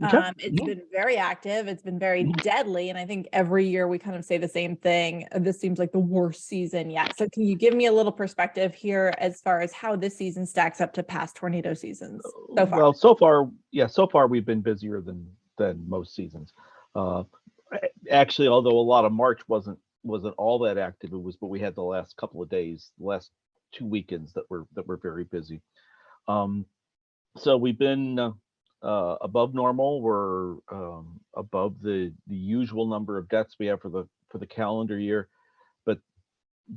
Okay. It's been very active. It's been very deadly. And I think every year we kind of say the same thing. This seems like the worst season yet. So can you give me a little perspective here as far as how this season stacks up to past tornado seasons so far? Well, so far, yeah, so far we've been busier than most seasons. Uh, Actually, although a lot of March wasn't all that active, but we had the last couple of days, the last 2 weekends that were very busy. Um, so we've been above normal. We're above the usual number of deaths we have for the calendar year, but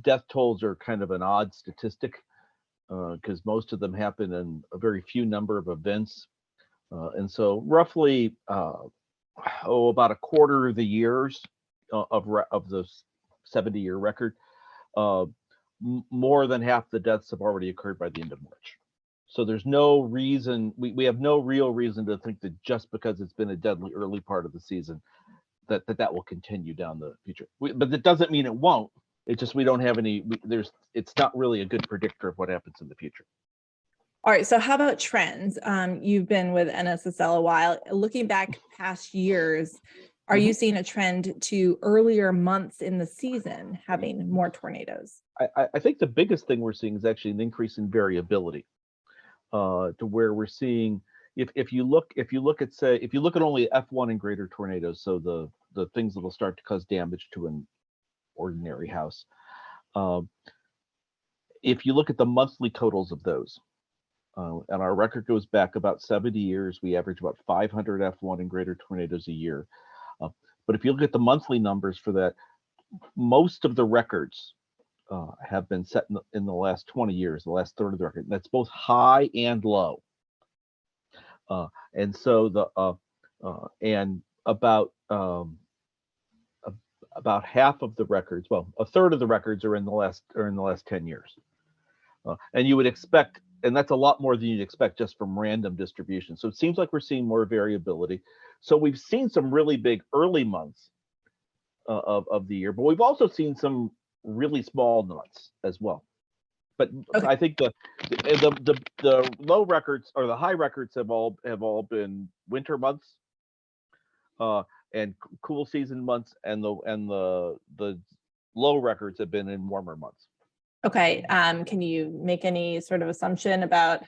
death tolls are kind of an odd statistic because most of them happen in a very few number of events. And so roughly, about a quarter of the years of the 70-year record, uh, more than half the deaths have already occurred by the end of March. So there's no reason, we have no real reason to think that just because it's been a deadly early part of the season, that will continue down the future. But that doesn't mean it won't. It's just we don't have any. It's not really a good predictor of what happens in the future. All right. So how about trends? You've been with NSSL a while. Looking back past years, are you seeing a trend to earlier months in the season having more tornadoes? I think the biggest thing we're seeing is actually an increase in variability, to where we're seeing if you look at, say, if you look at only F1 and greater tornadoes, so the things that will start to cause damage to an ordinary house. If you look at the monthly totals of those, and our record goes back about 70 years, we average about 500 F1 and greater tornadoes a year. But if you look at the monthly numbers for that, most of the records have been set in the last 20 years, the last third of the record. That's both high and low. And so and about half of the records, well, a third of the records are in the last 10 years. And you would expect, and that's a lot more than you'd expect just from random distribution. So it seems like we're seeing more variability. So we've seen some really big early months of the year, but we've also seen some really small months as well. But Okay. I think the low records or the high records have all been winter months, and cool season months, and the low records have been in warmer months. Okay. Can you make any sort of assumption about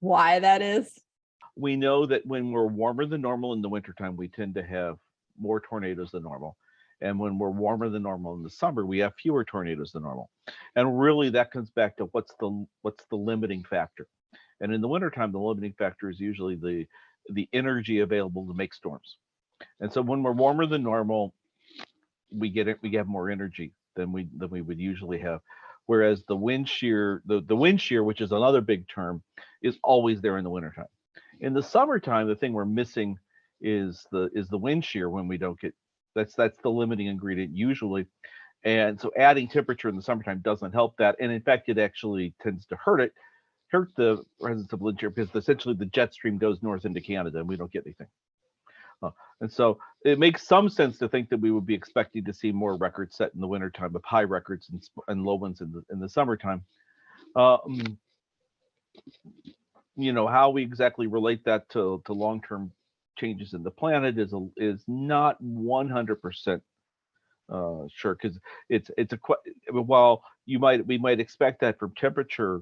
why that is? We know that when we're warmer than normal in the wintertime, we tend to have more tornadoes than normal. And when we're warmer than normal in the summer, we have fewer tornadoes than normal. And really that comes back to what's the limiting factor. And in the wintertime, the limiting factor is usually the energy available to make storms. And so when we're warmer than normal, we have more energy than we would usually have. Whereas the wind shear, the wind shear, which is another big term, is always there in the wintertime. In the summertime, the thing we're missing is the wind shear when we don't get that's the limiting ingredient usually. And so adding temperature in the summertime doesn't help that. And in fact, it actually tends to hurt the presence of wind shear, because essentially the jet stream goes north into Canada and we don't get anything. And so it makes some sense to think that we would be expecting to see more records set in the wintertime of high records and low ones in the summertime. How we exactly relate that to long-term changes in the planet is not 100% sure, because while we might expect that from temperature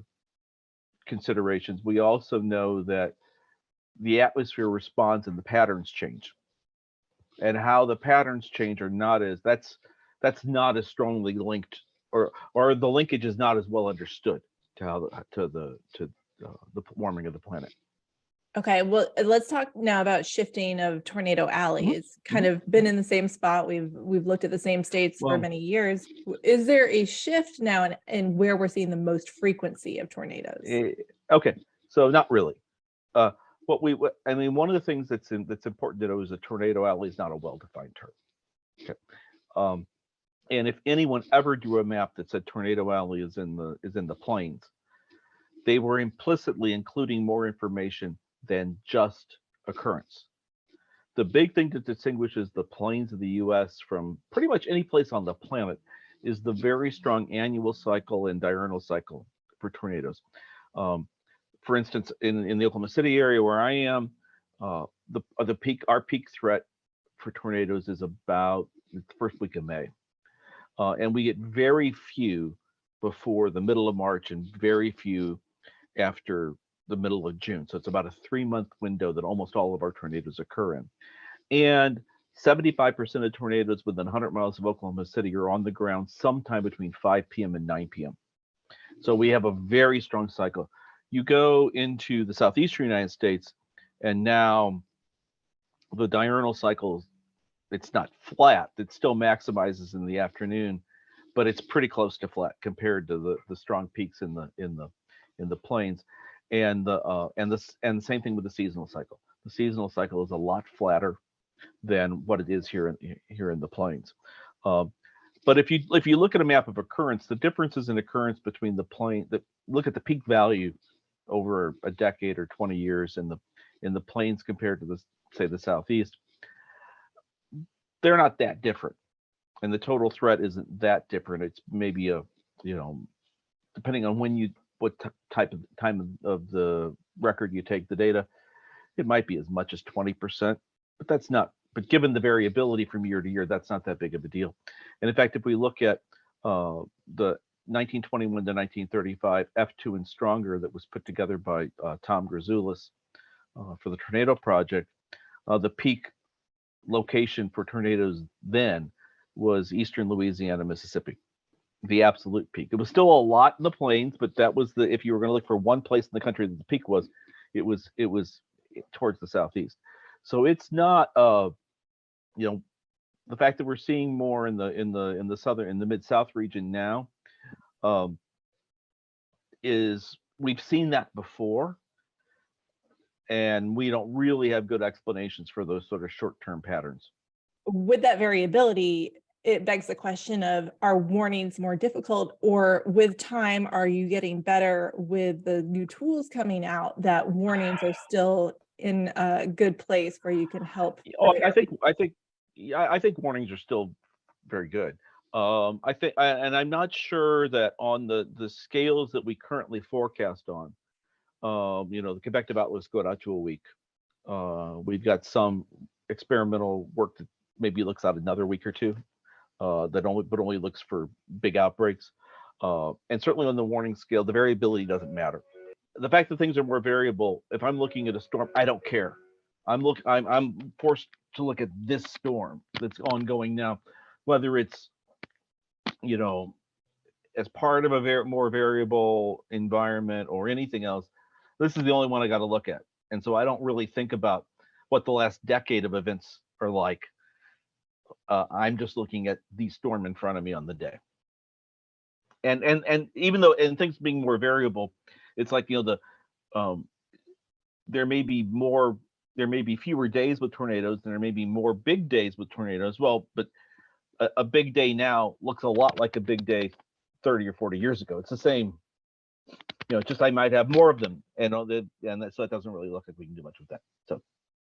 considerations, we also know that the atmosphere responds and the patterns change, and how the patterns change that's not as strongly linked, or the linkage is not as well understood to the warming of the planet. Okay, well, let's talk now about shifting of tornado alleys. Kind of been in the same spot. We've looked at the same states for many years. Is there a shift now in where we're seeing the most frequency of tornadoes? Okay, so not really. One of the things that's important to know is a tornado alley is not a well-defined term. Okay. And if anyone ever drew a map that said tornado alley is in the plains, they were implicitly including more information than just occurrence. The big thing that distinguishes the plains of the US from pretty much any place on the planet is the very strong annual cycle and diurnal cycle for tornadoes. For instance, in the Oklahoma City area where I am, Our peak threat for tornadoes is about the first week of May, and we get very few before the middle of March and very few after the middle of June. So it's about a 3-month window that almost all of our tornadoes occur in. And 75% of tornadoes within 100 miles of Oklahoma City are on the ground sometime between 5 p.m. and 9 p.m. So we have a very strong cycle. You go into the southeastern United States, and now the diurnal cycle, it's not flat. It still maximizes in the afternoon, but it's pretty close to flat compared to the strong peaks in the plains, and the same thing with the seasonal cycle. The seasonal cycle is a lot flatter than what it is here in the plains. But if you look at a map of occurrence, the differences in occurrence between look at the peak value over a decade or 20 years in the plains compared to the southeast, they're not that different, and the total threat isn't that different. It's maybe depending on what type of time of the record you take the data, it might be as much as 20%, but that's not. But given the variability from year to year, that's not that big of a deal. And in fact, if we look at the 1921 to 1935 F2 and Stronger that was put together by Tom Grzoulis for the Tornado Project, the peak location for tornadoes then was eastern Louisiana, Mississippi, the absolute peak. It was still a lot in the plains, but that was if you were going to look for one place in the country that the peak was, it was towards the southeast. So it's not the fact that we're seeing more in the southern, in the mid-south region now, is we've seen that before, and we don't really have good explanations for those sort of short-term patterns. With that variability, it begs the question of, are warnings more difficult, or with time, are you getting better with the new tools coming out that warnings are still in a good place where you can help? Oh, I think warnings are still very good. I think, and I'm not sure that on the scales that we currently forecast on, the convective outlets go out to a week. We've got some experimental work that maybe looks out another week or two, that only looks for big outbreaks. And certainly on the warning scale, the variability doesn't matter. The fact that things are more variable, if I'm looking at a storm, I don't care. I'm forced to look at this storm that's ongoing now, whether it's, as part of a more variable environment or anything else. This is the only one I got to look at. And so I don't really think about what the last decade of events are like. I'm just looking at the storm in front of me on the day. And even though, and things being more variable, it's like, there may be fewer days with tornadoes, and there may be more big days with tornadoes. Well, but a big day now looks a lot like a big day 30 or 40 years ago. It's the same, just I might have more of them, so that doesn't really look like we can do much with that. So